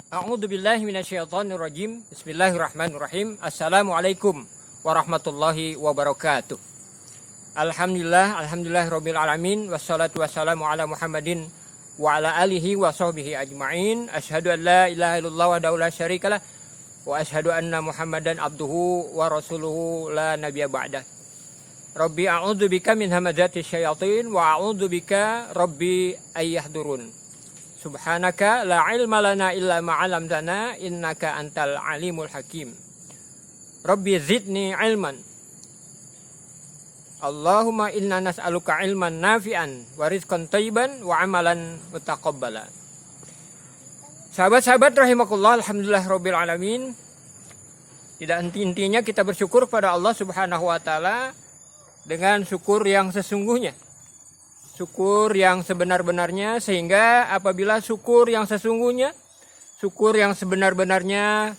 A'udzubillahi minasyaitonirrajim. Bismillahirrahmanirrahim. Assalamualaikum warahmatullahi wabarakatuh. Alhamdulillahirabbil alamin wassalatu wassalamu ala Muhammadin wa ala alihi wa sahbihi ajmain. Asyhadu an la ilaha illallah wahdahu la syarikalah wa asyhadu anna Muhammadan abduhu wa rasuluhu la nabiyya ba'dah. Rabbi a'udzubika min hamazati syayatin wa a'udzubika rabbi ayyahdurun. Subhanaka la ilma lana illa ma 'allamtana innaka antal alimul hakim. Rabbi zidni ilman. Allahumma inna nas'aluka ilman nafi'an wa rizqan thayyiban wa amalan mutaqabbala. Sahabat-sahabat rahimakumullah, alhamdulillah rabbil alamin. Tidak henti-hentinya kita bersyukur pada Allah Subhanahu wa taala dengan syukur yang sesungguhnya. Syukur yang sebenar-benarnya, sehingga apabila syukur yang sesungguhnya, syukur yang sebenar-benarnya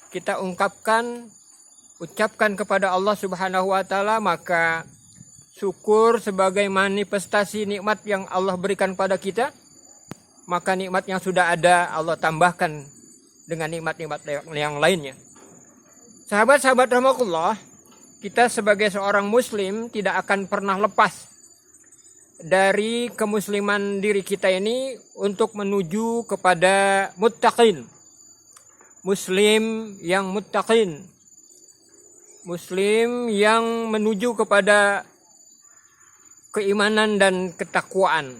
kita ucapkan kepada Allah Subhanahu wa taala, maka syukur sebagai manifestasi nikmat yang Allah berikan pada kita, maka nikmat yang sudah ada Allah tambahkan dengan nikmat-nikmat yang lainnya. Sahabat-sahabat rahimakumullah, kita sebagai seorang muslim tidak akan pernah lepas dari kemusliman diri kita ini untuk menuju kepada muttaqin. Muslim yang muttaqin. Muslim yang menuju kepada keimanan dan ketakwaan.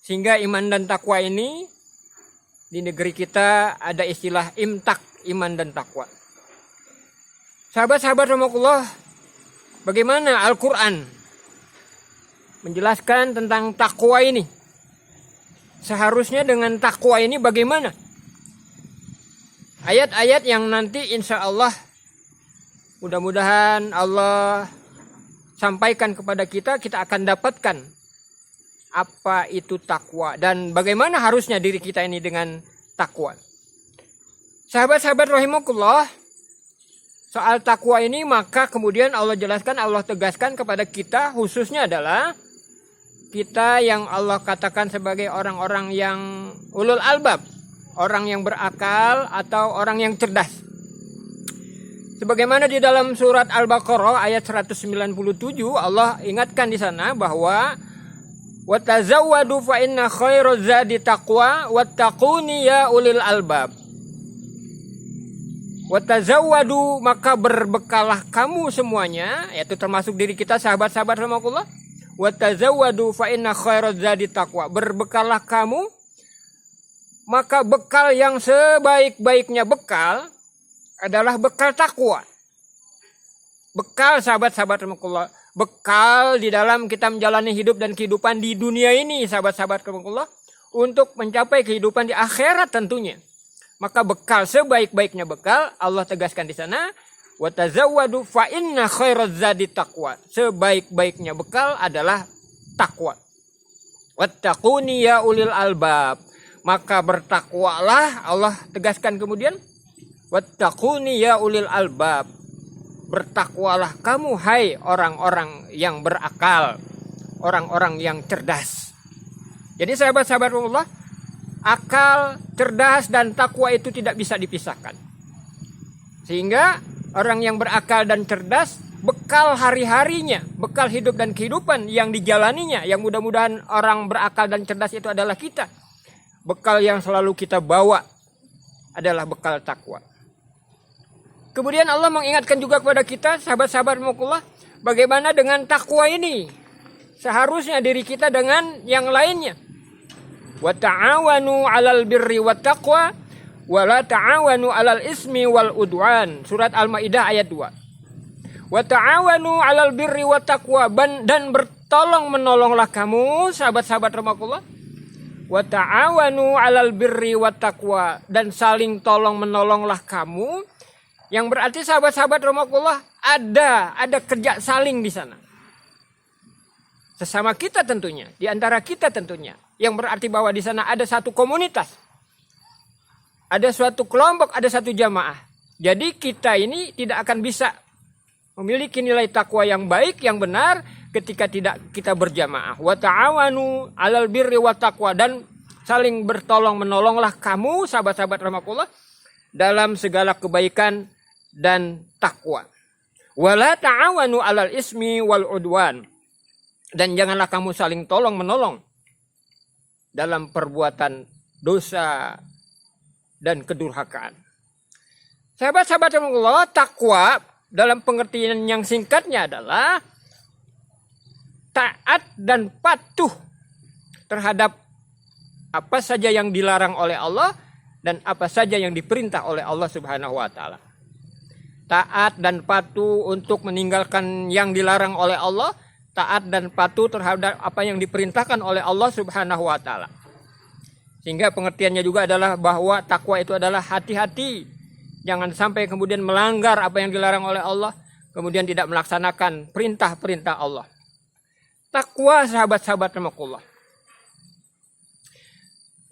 Sehingga iman dan takwa ini di negeri kita ada istilah imtak, iman dan takwa. Sahabat-sahabat rahimakumullah, bagaimana Al-Quran menjelaskan tentang takwa ini? Seharusnya dengan takwa ini bagaimana? Ayat-ayat yang nanti insya Allah mudah-mudahan Allah sampaikan kepada kita, kita akan dapatkan apa itu takwa dan bagaimana harusnya diri kita ini dengan takwa. Sahabat-sahabat rahimakumullah, soal takwa ini maka kemudian Allah jelaskan, Allah tegaskan kepada kita, khususnya adalah kita yang Allah katakan sebagai orang-orang yang ulul albab, orang yang berakal atau orang yang cerdas. Sebagaimana di dalam surat Al-Baqarah ayat 197 Allah ingatkan di sana bahwa watazawwadu fa inna khairaz zadi taqwa wattaquni ya ulil albab. Watazawwadu, maka berbekalah kamu semuanya, yaitu termasuk diri kita sahabat-sahabat rahimakumullah. Watazawwadu fa inna khairaz zadi taqwa. Berbekalah kamu, maka bekal yang sebaik-baiknya bekal adalah bekal takwa. Bekal sahabat-sahabat rahimakumullah, bekal di dalam kita menjalani hidup dan kehidupan di dunia ini sahabat-sahabat rahimakumullah, untuk mencapai kehidupan di akhirat tentunya. Maka bekal sebaik-baiknya bekal Allah tegaskan di sana, watazawwadu fa inna khairaz zadi taqwa. Sebaik-baiknya bekal adalah takwa. Wattaquni ya ulil albab. Maka bertakwalah, Allah tegaskan kemudian, wattaquni ya ulil albab. Bertakwalah kamu hai orang-orang yang berakal, orang-orang yang cerdas. Jadi sahabat-sahabat Allah, akal, cerdas dan takwa itu tidak bisa dipisahkan. Sehingga orang yang berakal dan cerdas, bekal hari-harinya, bekal hidup dan kehidupan yang dijalaninya, yang mudah-mudahan orang berakal dan cerdas itu adalah kita. Bekal yang selalu kita bawa adalah bekal takwa. Kemudian Allah mengingatkan juga kepada kita, sahabat-sahabat rahimakumullah, bagaimana dengan takwa ini? Seharusnya diri kita dengan yang lainnya. Wa ta'awanu 'alal birri wat taqwa wa la ta'awanu 'alal ismi wal udwan. Surat Al-Maidah ayat 2. Wa ta'awanu 'alal birri wat taqwa, dan bertolong menolonglah kamu sahabat-sahabat rahimakumullah. Wa ta'awanu 'alal birri wat taqwa, dan saling tolong menolonglah kamu. Yang berarti sahabat-sahabat rahimakumullah, ada kerja saling di sana. Sesama kita tentunya, di antara kita tentunya. Yang berarti bahwa di sana ada satu komunitas, ada suatu kelompok, ada satu jamaah. Jadi kita ini tidak akan bisa memiliki nilai takwa yang baik, yang benar ketika tidak kita berjamaah. Wa ta'awanu 'alal birri wat taqwa, dan saling bertolong menolonglah kamu sahabat-sahabat rahmatullah dalam segala kebaikan dan takwa. Wala ta'awanu 'alal ismi wal 'udwan. Dan janganlah kamu saling tolong menolong dalam perbuatan dosa dan kedurhakaan. Sahabat-sahabat rahmatullah, takwa dalam pengertian yang singkatnya adalah taat dan patuh terhadap apa saja yang dilarang oleh Allah dan apa saja yang diperintah oleh Allah Subhanahu wa taala. Taat dan patuh untuk meninggalkan yang dilarang oleh Allah, taat dan patuh terhadap apa yang diperintahkan oleh Allah Subhanahu wa taala. Sehingga pengertiannya juga adalah bahwa takwa itu adalah hati-hati, jangan sampai kemudian melanggar apa yang dilarang oleh Allah, kemudian tidak melaksanakan perintah-perintah Allah. Takwa sahabat-sahabat rahmatullah.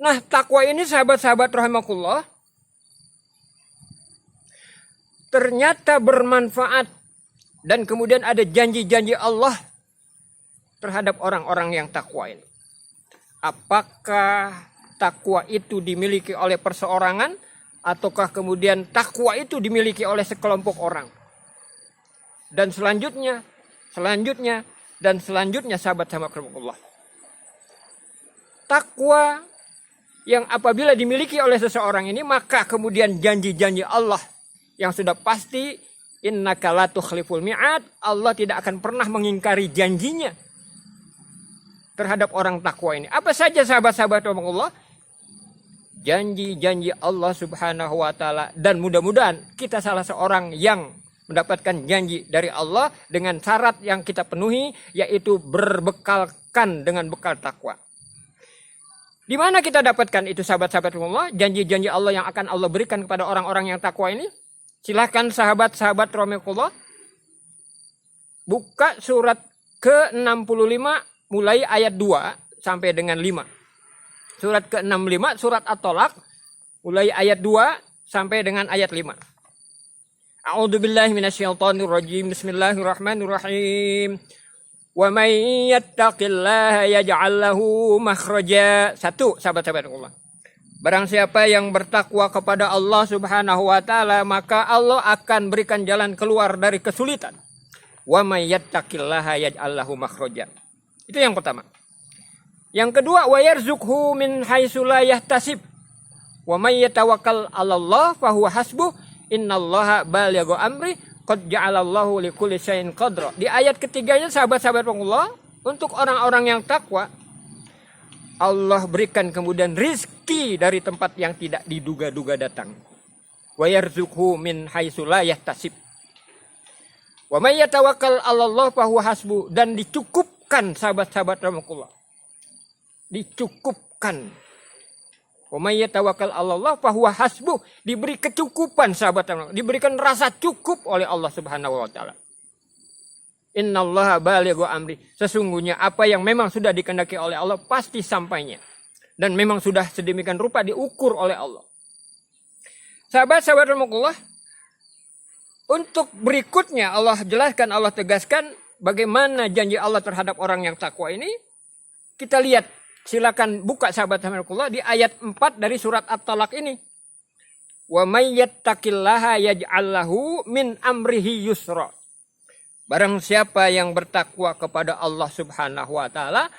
Nah, takwa ini sahabat-sahabat rahmatullah ternyata bermanfaat dan kemudian ada janji-janji Allah terhadap orang-orang yang takwa ini. Apakah takwa itu dimiliki oleh perseorangan ataukah kemudian takwa itu dimiliki oleh sekelompok orang? Dan selanjutnya sahabat-sahabat rahmatullah. Takwa yang apabila dimiliki oleh seseorang ini, maka kemudian janji-janji Allah yang sudah pasti, innaka la tukhliful mi'ad, Allah tidak akan pernah mengingkari janjinya terhadap orang takwa ini. Apa saja sahabat-sahabat rahmatullah? Janji-janji Allah Subhanahu wa taala, dan mudah-mudahan kita salah seorang yang mendapatkan janji dari Allah dengan syarat yang kita penuhi, yaitu berbekalkan dengan bekal takwa. Di mana kita dapatkan itu sahabat-sahabat Allah, janji-janji Allah yang akan Allah berikan kepada orang-orang yang takwa ini? Silahkan sahabat-sahabat rahmatullah buka surat ke-65 mulai ayat 2 sampai dengan 5. Surat ke-65 surat At-Tolaq mulai ayat 2 sampai dengan ayat 5. A'udzubillahi minasyaitonirrajim. Bismillahirrahmanirrahim. Wa may yattaqillaha yaj'al lahu makhraja. 1, sahabat-sahabat Allah. Barang siapa yang bertakwa kepada Allah Subhanahu wa taala, maka Allah akan berikan jalan keluar dari kesulitan. Wa may yattaqillaha yaj'al lahu makhraja. Itu yang pertama. Yang kedua, wa yarzuqhu min haitsu la yahtasib. Wa may yatawakkal 'alallah fa huwa hasbuh. Innallaha balighu amri qad ja'alallahu likulli syai'in qadra. Di ayat ketiganya sahabat-sahabat Allah, untuk orang-orang yang takwa Allah berikan kemudian rizki dari tempat yang tidak diduga-duga datang. Wa yarzuqhu min haitsu la yahtasib. Wa may yatawakkal 'alallah fa huwa hasbuh, dan dicukupkan sahabat-sahabat Allah. Dicukupkan. Wa may yatawakkal 'alallah fa huwa hasbuh, diberi kecukupan sahabat Allah, diberikan rasa cukup oleh Allah Subhanahu wa taala. Innallaha balighu amri, sesungguhnya apa yang memang sudah dikehendaki oleh Allah pasti sampainya, dan memang sudah sedemikian rupa diukur oleh Allah. Sahabat-sahabat Allah, untuk berikutnya Allah jelaskan, Allah tegaskan bagaimana janji Allah terhadap orang yang takwa ini. Kita lihat, silakan buka sahabat-sahabat Allah di ayat 4 dari surat At-Talaq ini. Wa may yattaqillaha yaj'al lahu min amrihi yusra. Barang siapa yang bertakwa kepada Allah Subhanahu wa taala,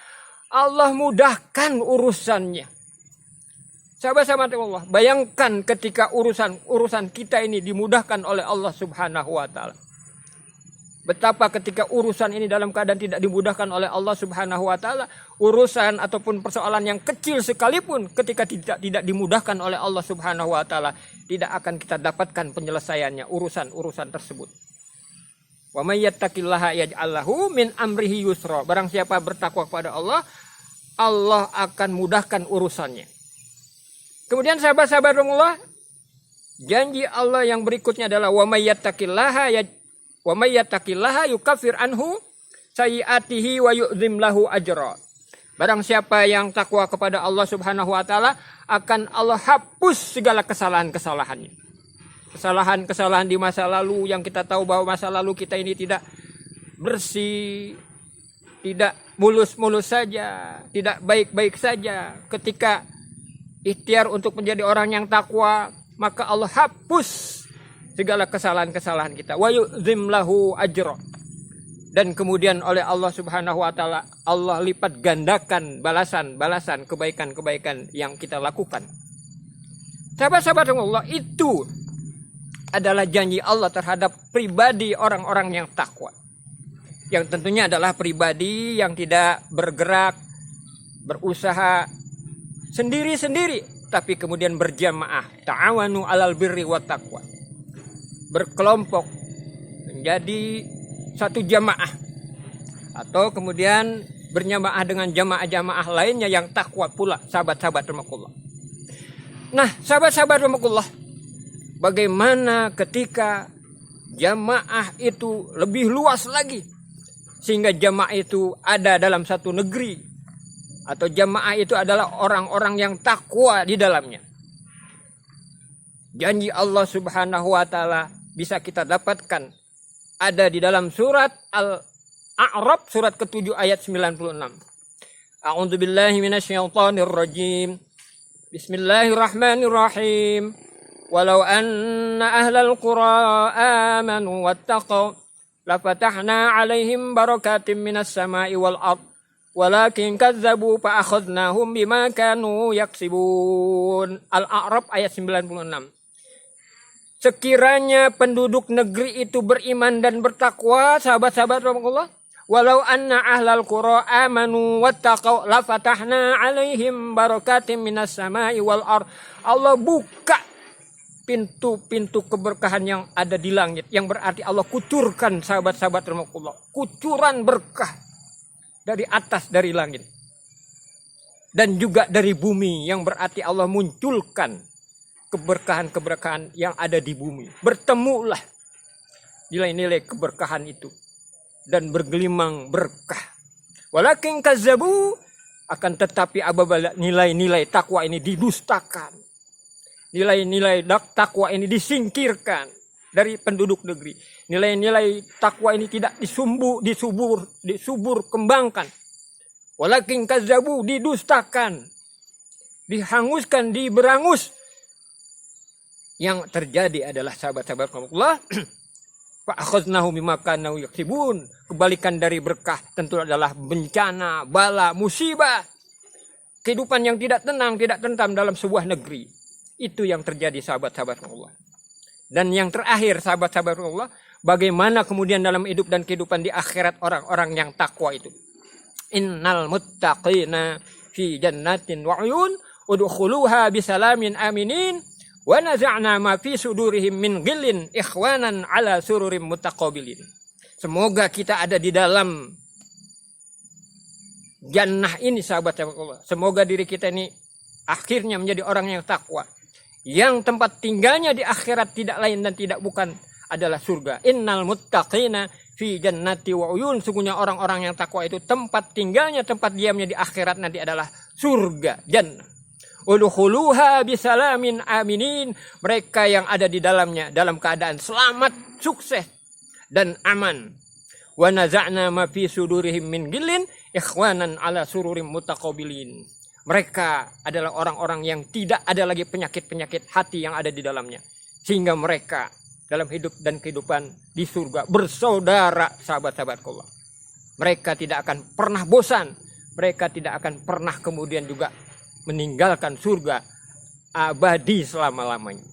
Allah mudahkan urusannya. Sahabat-sahabat Allah, bayangkan ketika urusan kita ini dimudahkan oleh Allah Subhanahu wa taala. Betapa ketika urusan ini dalam keadaan tidak dimudahkan oleh Allah Subhanahu wa taala, urusan ataupun persoalan yang kecil sekalipun ketika tidak dimudahkan oleh Allah Subhanahu wa taala, tidak akan kita dapatkan penyelesaiannya urusan-urusan tersebut. Wa may yattaqillaha yaj'al lahu min amrihi yusra. Barang siapa bertakwa kepada Allah, Allah akan mudahkan urusannya. Kemudian sahabat-sahabat Allah, janji Allah yang berikutnya adalah wa may yattaqillaha yukaffir anhu sayyi'atihi wa yu'zim lahu ajra. Barang siapa yang takwa kepada Allah Subhanahu wa taala, akan Allah hapus segala kesalahan-kesalahannya. Kesalahan-kesalahan di masa lalu yang kita tahu bahwa masa lalu kita ini tidak bersih, tidak mulus-mulus saja, tidak baik-baik saja. Ketika ikhtiar untuk menjadi orang yang takwa, maka Allah hapus segala kesalahan-kesalahan kita. Wa yu'zim lahu ajra. Dan kemudian oleh Allah Subhanahu wa taala Allah lipat gandakan balasan-balasan kebaikan-kebaikan yang kita lakukan. Sahabat-sahabat Allah, itu adalah janji Allah terhadap pribadi orang-orang yang takwa. Yang tentunya adalah pribadi yang tidak bergerak, berusaha sendiri-sendiri, tapi kemudian berjamaah. Ta'awanu 'alal birri wat taqwa. Berkelompok menjadi satu jamaah, atau kemudian berjamaah dengan jamaah-jamaah lainnya yang takwa pula, sahabat-sahabat rahimakumullah. Nah, sahabat-sahabat rahimakumullah, bagaimana ketika jamaah itu lebih luas lagi, sehingga jamaah itu ada dalam satu negeri, atau jamaah itu adalah orang-orang yang takwa di dalamnya. Janji Allah Subhanahu wa taala bisa kita dapatkan ada di dalam surat Al-A'raf, surat ke-7 ayat 96. A'udzubillahi minasyaitonir rajim. Bismillahirrahmanirrahim. Walau anna ahlal qura amanu wattaqaw lafatahna 'alaihim barakatim minas sama'i wal ardh walakin kazzabu fa akhadnahum bima kanu yaksibun. Al-A'raf ayat 96. Sekiranya penduduk negeri itu beriman dan bertakwa, sahabat-sahabat Allah, walau anna ahlal qura amanu wattaqau lafatahna 'alaihim barakatim minas sama'i wal ardh. Allah buka pintu-pintu keberkahan yang ada di langit, yang berarti Allah kucurkan, sahabat-sahabat Allah, kucuran berkah dari atas, dari langit, dan juga dari bumi, yang berarti Allah munculkan keberkahan-keberkahan yang ada di bumi. Bertemulah nilai-nilai keberkahan itu dan bergelimang berkah. Walakin kazzabu, akan tetapi apabila nilai-nilai takwa ini didustakan, nilai-nilai takwa ini disingkirkan dari penduduk negeri, nilai-nilai takwa ini tidak disubur kembangkan. Walakin kazzabu, didustakan, dihanguskan, diberangus. Yang terjadi adalah, sahabat-sahabat Allah, fa akhadnahum bima kanu yaksibun. Kebalikan dari berkah tentu adalah bencana, bala, musibah. Kehidupan yang tidak tenang, tidak tentram dalam sebuah negeri. Itu yang terjadi, sahabat-sahabat Allah. Dan yang terakhir, sahabat-sahabat Allah, bagaimana kemudian dalam hidup dan kehidupan di akhirat orang-orang yang takwa itu. Innal muttaqina fi jannatin wa 'uyun udkhuluha bisalamin aminin. Wa naza'na ma fi sudurihim min ghillin ikhwanan ala sururim mutaqabilin. Semoga kita ada di dalam jannah ini, sahabat-sahabat Allah. Semoga diri kita ini akhirnya menjadi orang yang takwa, yang tempat tinggalnya di akhirat tidak lain dan tidak bukan adalah surga. Innal muttaqina fi jannati wa uyun. Sungguhnya orang-orang yang takwa itu tempat tinggalnya, tempat diamnya di akhirat nanti adalah surga, jannah. Udkhuluha bisalamin aminin. Mereka yang ada di dalamnya dalam keadaan selamat, sukses dan aman. Wa naza'na ma fi sudurihim min ghillin ikhwanan ala sururim mutaqabilin. Mereka adalah orang-orang yang tidak ada lagi penyakit-penyakit hati yang ada di dalamnya, sehingga mereka dalam hidup dan kehidupan di surga bersaudara, sahabat-sahabat Allah. Mereka tidak akan pernah bosan, mereka tidak akan pernah kemudian juga meninggalkan surga abadi selama-lamanya.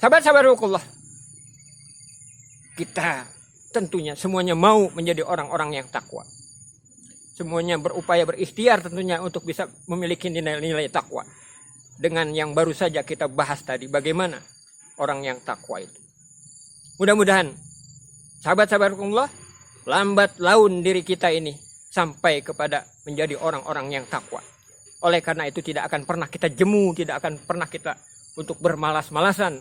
Sahabat-sahabat Allah, kita tentunya semuanya mau menjadi orang-orang yang takwa. Semuanya berupaya, berikhtiar tentunya untuk bisa memiliki nilai-nilai takwa. Dengan yang baru saja kita bahas tadi, bagaimana orang yang takwa itu. Mudah-mudahan sahabat-sahabat Allah, lambat laun diri kita ini sampai kepada menjadi orang-orang yang takwa. Oleh karena itu tidak akan pernah kita jemu, tidak akan pernah kita untuk bermalas-malasan,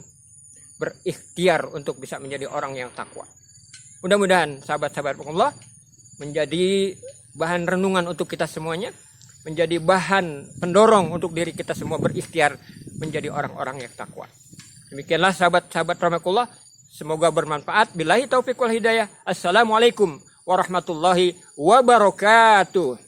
berikhtiar untuk bisa menjadi orang yang takwa. Mudah-mudahan sahabat-sahabat Allah menjadi bahan renungan untuk kita semuanya, menjadi bahan pendorong untuk diri kita semua berikhtiar menjadi orang-orang yang takwa. Demikianlah sahabat-sahabat rahmatullah, semoga bermanfaat. Billahi taufiq wal hidayah. Assalamualaikum warahmatullahi wabarakatuh.